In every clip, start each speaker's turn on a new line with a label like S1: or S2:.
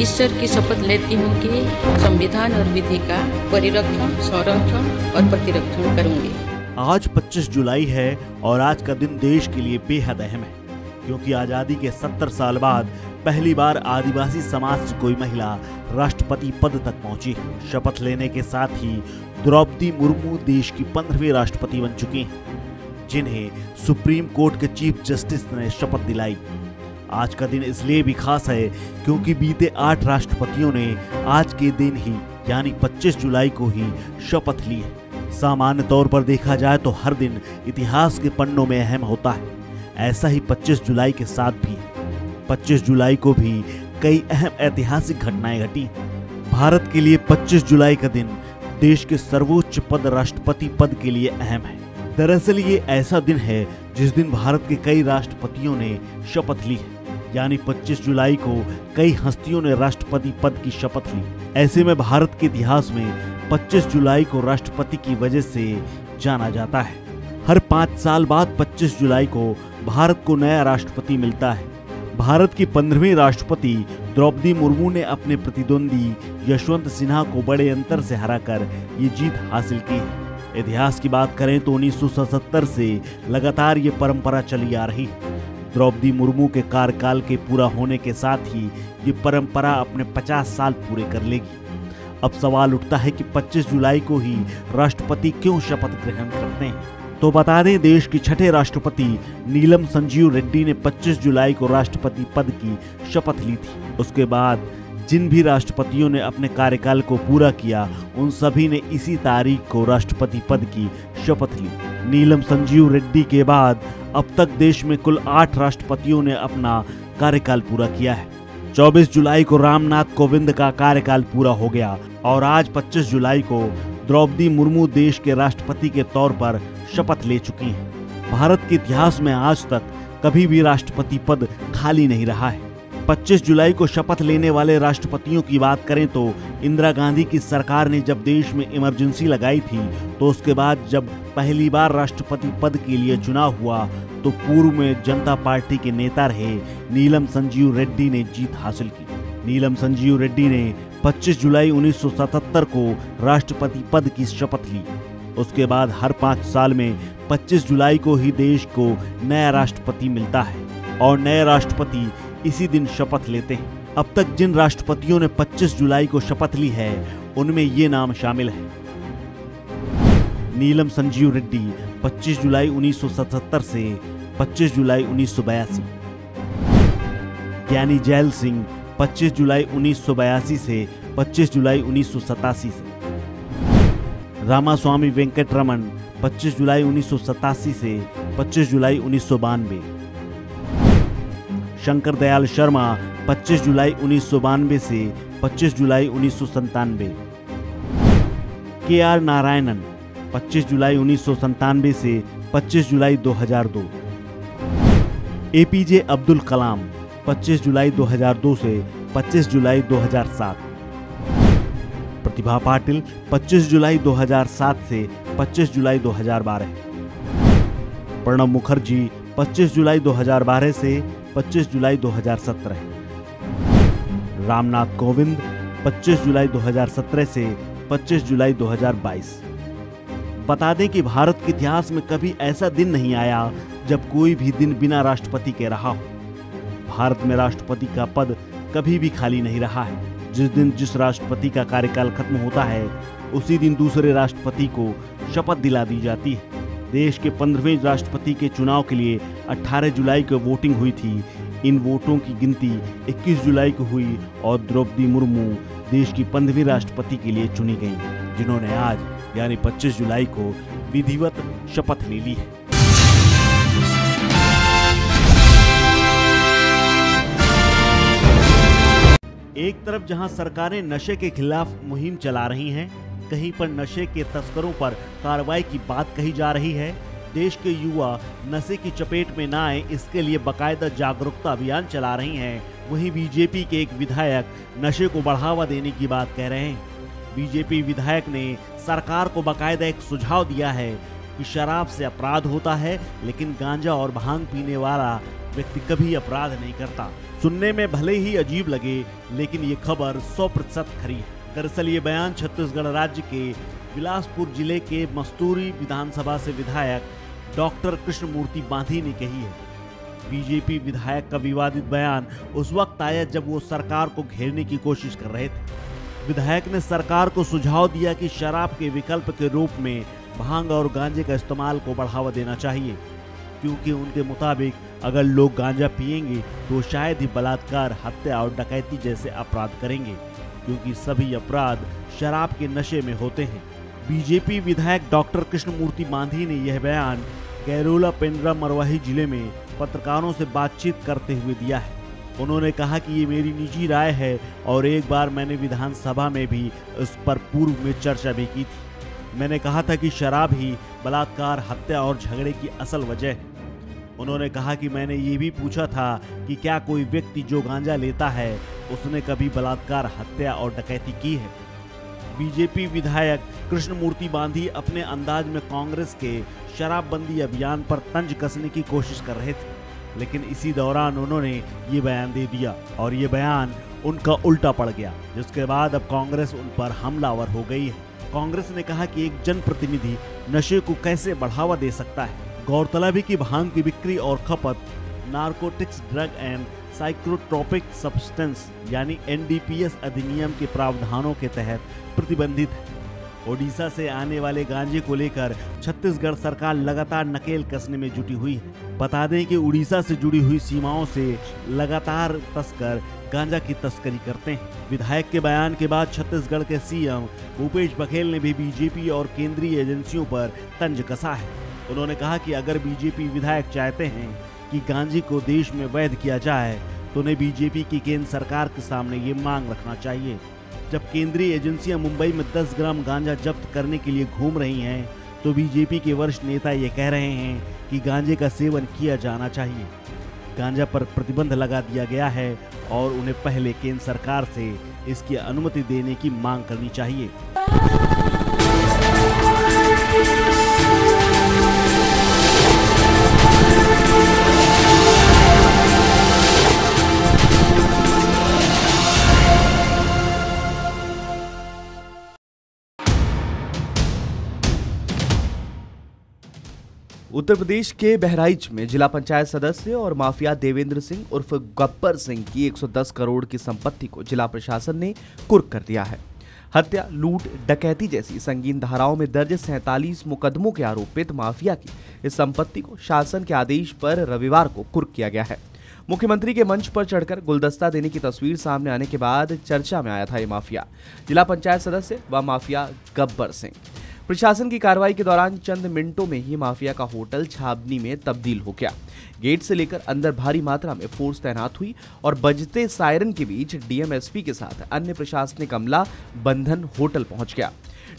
S1: ईश्वर की शपथ लेती हूँ कि संविधान और विधि का परिरक्षण, संरक्षण और प्रतिरक्षण करूँगी।
S2: आज 25 जुलाई है और आज का दिन देश के लिए बेहद अहम है, क्योंकि आजादी के 70 साल बाद पहली बार आदिवासी समाज से कोई महिला राष्ट्रपति पद तक पहुंची। शपथ लेने के साथ ही द्रौपदी मुर्मू देश की 15वीं राष्ट्रपति बन चुकी हैं, जिन्हें सुप्रीम कोर्ट के चीफ जस्टिस ने शपथ दिलाई। आज का दिन इसलिए भी खास है क्योंकि बीते 8 राष्ट्रपतियों ने आज के दिन ही यानी 25 जुलाई को ही शपथ ली है। सामान्य तौर पर देखा जाए तो हर दिन इतिहास के पन्नों में अहम होता है, ऐसा ही 25 जुलाई के साथ भी है। 25 जुलाई को भी कई अहम ऐतिहासिक घटनाएं घटी। भारत के लिए 25 जुलाई का दिन देश के सर्वोच्च पद राष्ट्रपति पद के लिए अहम है। दरअसल ये ऐसा दिन है जिस दिन भारत के कई राष्ट्रपतियों ने शपथ ली है, यानी 25 जुलाई को कई हस्तियों ने राष्ट्रपति पद की शपथ ली। ऐसे में भारत के इतिहास में 25 जुलाई को राष्ट्रपति की वजह से जाना जाता है। हर 5 साल बाद 25 जुलाई को भारत को नया राष्ट्रपति मिलता है। भारत की 15वीं राष्ट्रपति द्रौपदी मुर्मू ने अपने प्रतिद्वंदी यशवंत सिन्हा को बड़े अंतर से हराकर ये जीत हासिल की है। इतिहास की बात करें तो 1977 से लगातार ये परंपरा चली आ रही है। द्रौपदी मुर्मू के कार्यकाल के पूरा होने के साथ ही ये परंपरा अपने 50 साल पूरे कर लेगी। अब सवाल उठता है कि 25 जुलाई को ही राष्ट्रपति क्यों शपथ ग्रहण करते हैं। तो बता दें, देश की 6ठे राष्ट्रपति नीलम संजीव रेड्डी ने 25 जुलाई को राष्ट्रपति पद की शपथ ली थी। उसके बाद जिन भी राष्ट्रपतियों ने अपने कार्यकाल को पूरा किया, उन सभी ने इसी तारीख को राष्ट्रपति पद की शपथ ली। नीलम संजीव रेड्डी के बाद अब तक देश में कुल 8 राष्ट्रपतियों ने अपना कार्यकाल पूरा किया है। 24 जुलाई को रामनाथ कोविंद का कार्यकाल पूरा हो गया और आज 25 जुलाई को द्रौपदी मुर्मू देश के राष्ट्रपति के तौर पर शपथ ले चुकी हैं। भारत के इतिहास में आज तक कभी भी राष्ट्रपति पद खाली नहीं रहा है। 25 जुलाई को शपथ लेने वाले राष्ट्रपतियों की बात करें तो इंदिरा गांधी की सरकार ने जब देश में इमरजेंसी लगाई थी, तो उसके बाद जब पहली बार राष्ट्रपति पद के लिए चुनाव हुआ तो पूर्व में जनता पार्टी के नेता रहे नीलम संजीव रेड्डी ने जीत हासिल की। नीलम संजीव रेड्डी ने 25 जुलाई 1977 को राष्ट्रपति पद की शपथ ली। उसके बाद हर 5 साल में 25 जुलाई को ही देश को नया राष्ट्रपति मिलता है और नए राष्ट्रपति इसी दिन शपथ लेते हैं। अब तक जिन राष्ट्रपतियों ने 25 जुलाई को शपथ ली है, उनमें ये नाम शामिल हैं। नीलम संजीव रेड्डी 25 जुलाई 1977 से 25 जुलाई 1982। ज्ञानी जैल सिंह 25 जुलाई 1982 से 25 जुलाई 1987 से। रामास्वामी वेंकटरमन 25 जुलाई 1987 से 25 जुलाई 1992। शंकर दयाल शर्मा 25 जुलाई 1992 से 25 जुलाई 1997। के.आर. नारायणन 25 जुलाई 1997 से 25 जुलाई 2002। ए.पी.जे. अब्दुल कलाम 25 जुलाई 2002 से 25 जुलाई 2007। प्रतिभा पाटिल 25 जुलाई 2007 से 25 जुलाई 2012। प्रणब मुखर्जी 25 जुलाई 2012 से 25 जुलाई 2017। रामनाथ कोविंद 25 जुलाई 2017 से 25 जुलाई 2022। बता दें कि भारत के इतिहास में कभी ऐसा दिन नहीं आया जब कोई भी दिन बिना राष्ट्रपति के रहा हो। भारत में राष्ट्रपति का पद कभी भी खाली नहीं रहा है। जिस दिन जिस राष्ट्रपति का कार्यकाल खत्म होता है, उसी दिन दूसरे राष्ट्रपति को शपथ दिला दी जाती है। देश के 15वें राष्ट्रपति के चुनाव के लिए 18 जुलाई को वोटिंग हुई थी। इन वोटों की गिनती 21 जुलाई को हुई और द्रौपदी मुर्मू देश की 15वीं राष्ट्रपति के लिए चुनी गई, जिन्होंने आज यानी 25 जुलाई को विधिवत शपथ ले ली है। एक तरफ जहां सरकारें नशे के खिलाफ मुहिम चला रही हैं, कहीं पर नशे के तस्करों पर कार्रवाई की बात कही जा रही है। देश के युवा नशे की चपेट में न आए, इसके लिए बाकायदा जागरूकता अभियान चला रही हैं। वहीं बीजेपी के एक विधायक नशे को बढ़ावा देने की बात कह रहे हैं। बीजेपी विधायक ने सरकार को बाकायदा एक सुझाव दिया है कि शराब से अपराध होता है, लेकिन गांजा और भांग पीने वाला व्यक्ति कभी अपराध नहीं करता। सुनने में भले ही अजीब लगे, लेकिन ये खबर 100% खरी है। दरअसल ये बयान छत्तीसगढ़ राज्य के बिलासपुर जिले के मस्तूरी विधानसभा से विधायक डॉक्टर कृष्णमूर्ति बांधी ने कही है। बीजेपी विधायक का विवादित बयान उस वक्त आया जब वो सरकार को घेरने की कोशिश कर रहे थे। विधायक ने सरकार को सुझाव दिया कि शराब के विकल्प के रूप में भांग और गांजे का इस्तेमाल को बढ़ावा देना चाहिए, क्योंकि उनके मुताबिक अगर लोग गांजा पिएंगे तो शायद ही बलात्कार, हत्या और डकैती जैसे अपराध करेंगे, क्योंकि सभी अपराध शराब के नशे में होते हैं। बीजेपी विधायक डॉक्टर कृष्णमूर्ति बांधी ने यह बयान कैरोला पेंड्रा मरवाही जिले में पत्रकारों से बातचीत करते हुए दिया है। उन्होंने कहा कि ये मेरी निजी राय है और एक बार मैंने विधानसभा में भी इस पर पूर्व में चर्चा भी की थी। मैंने कहा था कि शराब ही बलात्कार, हत्या और झगड़े की असल वजह है। उन्होंने कहा कि मैंने ये भी पूछा था कि क्या कोई व्यक्ति जो गांजा लेता है उसने कभी बलात्कार, हत्या और डकैती की है। बीजेपी विधायक कृष्णमूर्ति बांधी अपने अंदाज में कांग्रेस के शराबबंदी अभियान पर तंज कसने की कोशिश कर रहे थे, लेकिन इसी दौरान उन्होंने ये बयान दे दिया और ये बयान उनका उल्टा पड़ गया, जिसके बाद अब कांग्रेस उन पर हमलावर हो गई है। कांग्रेस ने कहा कि एक जनप्रतिनिधि नशे को कैसे बढ़ावा दे सकता है। गौरतलब है कि भांग की बिक्री और खपत narcotics drug and psychotropic substance यानी एनडीपीएस अधिनियम के प्रावधानों के तहत प्रतिबंधित है। ओडिशा से आने वाले गांजे को लेकर छत्तीसगढ़ सरकार लगातार नकेल कसने में जुटी हुई है। बता दें कि उड़ीसा से जुड़ी हुई सीमाओं से लगातार तस्कर गांजा की तस्करी करते हैं। विधायक के बयान के बाद छत्तीसगढ़ के सीएम भूपेश बघेल ने भी बीजेपी और केंद्रीय एजेंसियों पर तंज कसा है। उन्होंने कहा कि अगर बीजेपी विधायक चाहते हैं कि गांजे को देश में वैध किया जाए तो उन्हें बीजेपी की केंद्र सरकार के सामने ये मांग रखना चाहिए। जब केंद्रीय एजेंसियां मुंबई में 10 ग्राम गांजा जब्त करने के लिए घूम रही हैं, तो बीजेपी के वरिष्ठ नेता ये कह रहे हैं कि गांजे का सेवन किया जाना चाहिए। गांजा पर प्रतिबंध लगा दिया गया है और उन्हें पहले केंद्र सरकार से इसकी अनुमति देने की मांग करनी चाहिए।
S3: उत्तर प्रदेश के बहराइच में जिला पंचायत सदस्य और माफिया देवेंद्र सिंह उर्फ गब्बर सिंह की 110 करोड़ की संपत्ति को जिला प्रशासन ने कुर्क कर दिया है। हत्या, लूट, डकैती जैसी संगीन धाराओं में दर्ज 47 मुकदमों के आरोपित माफिया की इस संपत्ति को शासन के आदेश पर रविवार को कुर्क किया गया है। मुख्यमंत्री के मंच पर चढ़कर गुलदस्ता देने की तस्वीर सामने आने के बाद चर्चा में आया था ये माफिया, जिला पंचायत सदस्य व माफिया गब्बर सिंह। प्रशासन की कार्रवाई के दौरान चंद मिनटों में ही माफिया का होटल छावनी में तब्दील हो गया। गेट से लेकर अंदर भारी मात्रा में फोर्स तैनात हुई और बजते सायरन के बीच डीएम एसपी के साथ अन्य प्रशासनिक अमला बंधन होटल पहुंच गया।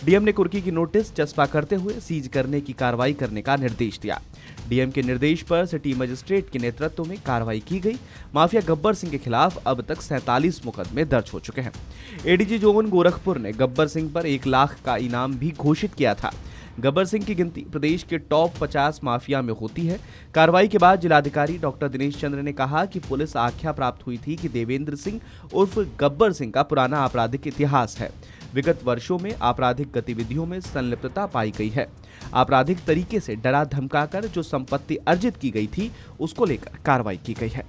S3: डीएम ने कुर्की की नोटिस चस्पा करते हुए सीज करने की कार्रवाई करने का निर्देश दिया। डीएम के निर्देश पर सिटी मजिस्ट्रेट के नेतृत्व में कार्रवाई की गई। माफिया गब्बर सिंह के खिलाफ अब तक 47 मुकदमे दर्ज हो चुके हैं। एडीजी जोन गोरखपुर ने गब्बर सिंह पर 1 लाख का इनाम भी घोषित किया था। गब्बर सिंह की गिनती प्रदेश के टॉप 50 माफिया में होती है। कार्रवाई के बाद जिलाधिकारी डॉक्टर दिनेश चंद्र ने कहा कि पुलिस आख्या प्राप्त हुई थी कि देवेंद्र सिंह उर्फ गब्बर सिंह का पुराना आपराधिक इतिहास है। विगत वर्षों में आपराधिक गतिविधियों में संलिप्तता पाई गई है। आपराधिक तरीके से डरा धमकाकर जो संपत्ति अर्जित की गई थी उसको लेकर कार्रवाई की गई है।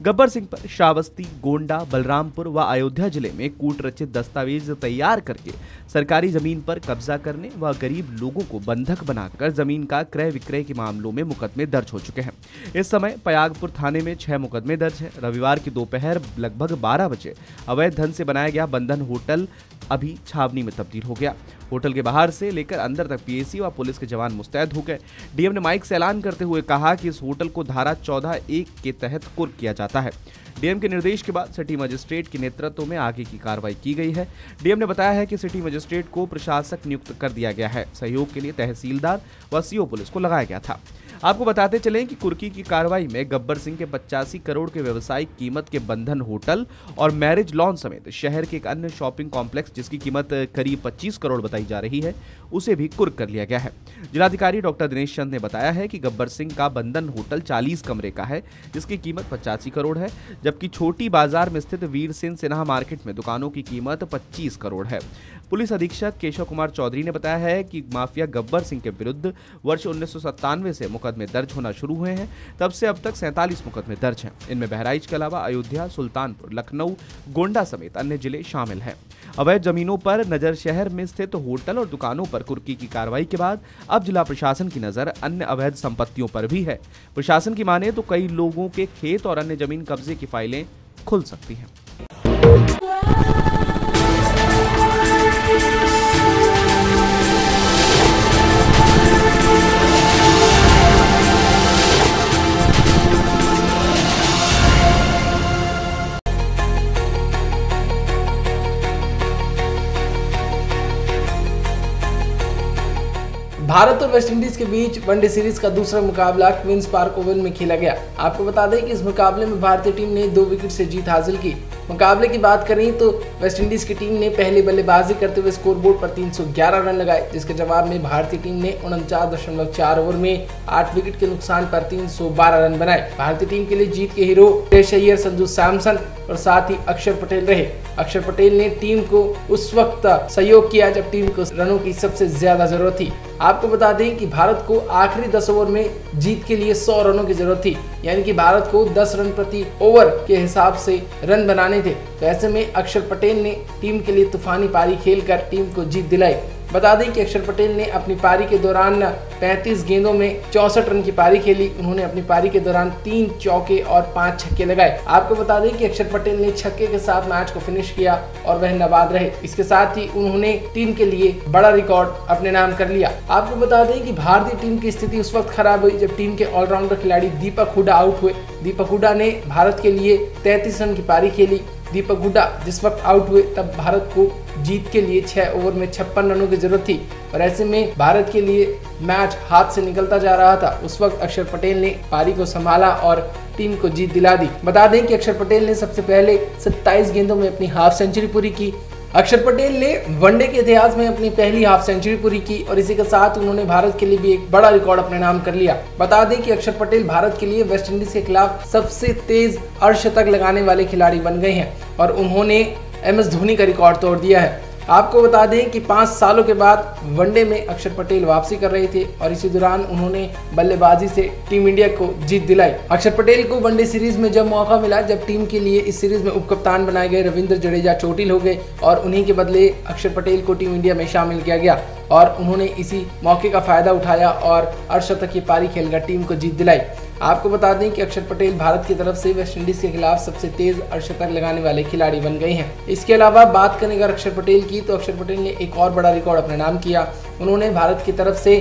S3: गब्बर सिंह पर श्रावस्ती, गोंडा, बलरामपुर व अयोध्या जिले में कूट रचित दस्तावेज तैयार करके सरकारी जमीन पर कब्जा करने व गरीब लोगों को बंधक बनाकर जमीन का क्रय विक्रय के मामलों में मुकदमे दर्ज हो चुके हैं। इस समय पयागपुर थाने में 6 मुकदमे दर्ज है। रविवार की दोपहर लगभग 12 बजे अवैध धन से बनाया गया बंधन होटल अभी छावनी में तब्दील हो गया। होटल के बाहर से लेकर अंदर तक पीएसी व पुलिस के जवान मुस्तैद हो गए। डीएम ने माइक से ऐलान करते हुए कहा कि इस होटल को धारा 14(1) के तहत कुर्क किया जाता है। डीएम के निर्देश के बाद सिटी मजिस्ट्रेट के नेतृत्व में आगे की कार्रवाई की गई है। डीएम ने बताया है कि सिटी मजिस्ट्रेट को प्रशासक नियुक्त कर दिया गया है। सहयोग के लिए तहसीलदार व सीओ पुलिस को लगाया गया था। आपको बताते चलें कि कुर्की की कार्रवाई में गब्बर सिंह के 85 करोड़ के व्यवसायिक कीमत के बंधन होटल और मैरिज लॉन समेत शहर के एक अन्य शॉपिंग कॉम्प्लेक्स जिसकी कीमत करीब 25 करोड़ बताई जा रही है, उसे भी कुर्क कर लिया गया है। जिलाधिकारी डॉक्टर दिनेश चंद ने बताया है कि गब्बर सिंह का बंधन होटल 40 कमरे का है जिसकी कीमत 85 करोड़ है, जबकि छोटी बाजार में स्थित वीर सिंह सिन्हा मार्केट में दुकानों की कीमत 25 करोड़ है। पुलिस अधीक्षक केशव कुमार चौधरी ने बताया है कि माफिया गब्बर सिंह के विरुद्ध वर्ष 1997 से मुकदमे दर्ज होना शुरू हुए हैं। तब से अब तक 47 मुकदमे दर्ज हैं। इनमें बहराइच के अलावा अयोध्या, सुल्तानपुर, लखनऊ, गोंडा समेत अन्य जिले शामिल हैं। अवैध जमीनों पर नजर शहर में स्थित होटल और दुकानों पर कुर्की की कार्रवाई के बाद अब जिला प्रशासन की नजर अन्य अवैध संपत्तियों पर भी है। प्रशासन की माने तो कई लोगों के खेत और अन्य जमीन कब्जे की फाइलें खुल सकती हैं।
S4: भारत और वेस्टइंडीज के बीच वनडे सीरीज का दूसरा मुकाबला क्वींस पार्क ओवल में खेला गया। आपको बता दें कि इस मुकाबले में भारतीय टीम ने 2 विकेट से जीत हासिल की। मुकाबले की बात करें तो वेस्टइंडीज की टीम ने पहले बल्लेबाजी करते हुए स्कोरबोर्ड पर 311 रन लगाए, जिसके जवाब में भारतीय टीम ने 49.4 ओवर में 8 विकेट के नुकसान पर 312 रन बनाए। भारतीय टीम के लिए जीत के हीरो श्रेयस अय्यर, संजू सैमसन और साथ ही अक्षर पटेल रहे। अक्षर पटेल ने टीम को उस वक्त सहयोग किया जब टीम को रनों की सबसे ज्यादा जरूरत थी। आपको बता दें कि भारत को आखिरी 10 ओवर में जीत के लिए 100 रनों की जरूरत थी, यानी कि भारत को 10 रन प्रति ओवर के हिसाब से रन बनाने थे। तो ऐसे में अक्षर पटेल ने टीम के लिए तूफानी पारी खेलकर टीम को जीत दिलाई। बता दें कि अक्षर पटेल ने अपनी पारी के दौरान 35 गेंदों में 64 रन की पारी खेली। उन्होंने अपनी पारी के दौरान 3 चौके और 5 छक्के लगाए। आपको बता दें कि अक्षर पटेल ने छक्के के साथ मैच को फिनिश किया और वह नाबाद रहे। इसके साथ ही उन्होंने टीम के लिए बड़ा रिकॉर्ड अपने नाम कर लिया। आपको बता दें कि भारतीय टीम की स्थिति उस वक्त खराब हुई जब टीम के ऑलराउंडर खिलाड़ी दीपक हुडा आउट हुए। दीपक हुडा ने भारत के लिए 33 रन की पारी खेली। दीपक हुडा जिस वक्त आउट हुए तब भारत को जीत के लिए 6 ओवर में 56 रनों की जरूरत थी और ऐसे में भारत के लिए मैच हाथ से निकलता जा रहा था। उस वक्त अक्षर पटेल ने पारी को संभाला और टीम को जीत दिला दी। बता दें कि अक्षर पटेल ने सबसे पहले 27 गेंदों में अपनी हाफ सेंचुरी पूरी की। अक्षर पटेल ने वनडे के इतिहास में अपनी पहली हाफ सेंचुरी पूरी की और इसी के साथ उन्होंने भारत के लिए भी एक बड़ा रिकॉर्ड अपने नाम कर लिया। बता दें कि अक्षर पटेल भारत के लिए वेस्टइंडीज के खिलाफ सबसे तेज अर्धशतक लगाने वाले खिलाड़ी बन गए हैं और उन्होंने MS धोनी का रिकॉर्ड तोड़ दिया है। आपको बता दें कि 5 सालों के बाद वनडे में अक्षर पटेल वापसी कर रहे थे और इसी दौरान उन्होंने बल्लेबाजी से टीम इंडिया को जीत दिलाई। अक्षर पटेल को वनडे सीरीज में जब मौका मिला, जब टीम के लिए इस सीरीज में उपकप्तान बनाए गए रविंद्र जडेजा चोटिल हो गए और उन्हीं के बदले अक्षर पटेल को टीम इंडिया में शामिल किया गया और उन्होंने इसी मौके का फायदा उठाया और अर्धशतक की पारी खेलकर टीम को जीत दिलाई। आपको बता दें कि अक्षर पटेल भारत की तरफ से वेस्टइंडीज के खिलाफ सबसे तेज अर्धशतक लगाने वाले खिलाड़ी बन गए हैं। इसके अलावा बात करें अगर अक्षर पटेल की, तो अक्षर पटेल ने एक और बड़ा रिकॉर्ड अपने नाम किया। उन्होंने भारत की तरफ से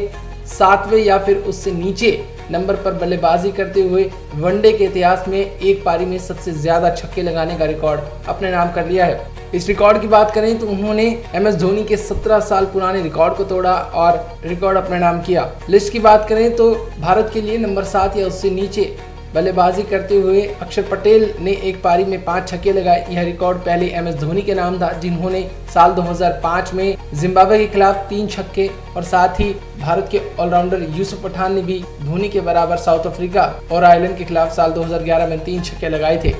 S4: 7वें या फिर उससे नीचे नंबर पर बल्लेबाजी करते हुए वनडे के इतिहास में एक पारी में सबसे ज्यादा छक्के लगाने का रिकॉर्ड अपने नाम कर लिया है। इस रिकॉर्ड की बात करें तो उन्होंने MS धोनी के 17 साल पुराने रिकॉर्ड को तोड़ा और रिकॉर्ड अपने नाम किया। लिस्ट की बात करें तो भारत के लिए नंबर 7 या उससे नीचे बल्लेबाजी करते हुए अक्षर पटेल ने एक पारी में 5 छक्के लगाए। यह रिकॉर्ड पहले MS धोनी के नाम था, जिन्होंने साल 2005 में जिम्बाब्वे के खिलाफ 3 छक्के और साथ ही भारत के ऑलराउंडर यूसुफ पठान ने भी धोनी के बराबर साउथ अफ्रीका और आयरलैंड के खिलाफ साल 2011 में 3 छक्के लगाए थे।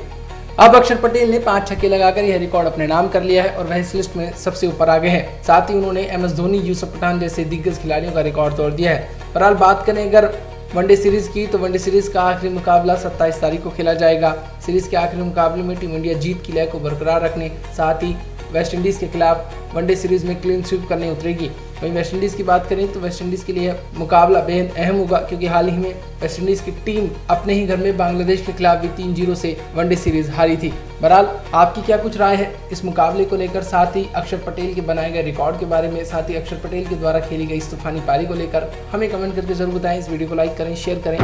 S4: अब अक्षर पटेल ने 5 छक्के लगाकर यह रिकॉर्ड अपने नाम कर लिया है और वह इस लिस्ट में सबसे ऊपर आगे हैं। साथ ही उन्होंने MS धोनी, यूसुफ पठान जैसे दिग्गज खिलाड़ियों का रिकॉर्ड तोड़ दिया है। बहरहाल बात करें अगर वनडे सीरीज की, तो वनडे सीरीज का आखिरी मुकाबला 27 तारीख को खेला जाएगा। सीरीज के आखिरी मुकाबले में टीम इंडिया जीत की लय को बरकरार रखने, साथ ही वेस्टइंडीज के खिलाफ वनडे सीरीज में क्लीन स्वीप करने उतरेगी। वहीं वेस्टइंडीज की बात करें तो वेस्टइंडीज के लिए मुकाबला बेहद अहम होगा, क्योंकि हाल ही में वेस्टइंडीज की टीम अपने ही घर में बांग्लादेश के खिलाफ भी 3-0 से वनडे सीरीज हारी थी। बहरहाल आपकी क्या कुछ राय है इस मुकाबले को लेकर, साथ ही अक्षर पटेल के बनाए गए रिकॉर्ड के बारे में, साथ ही अक्षर पटेल के द्वारा खेली गई इस तूफानी पारी को लेकर हमें कमेंट करके जरूर बताएं। इस वीडियो को लाइक करें, शेयर करें।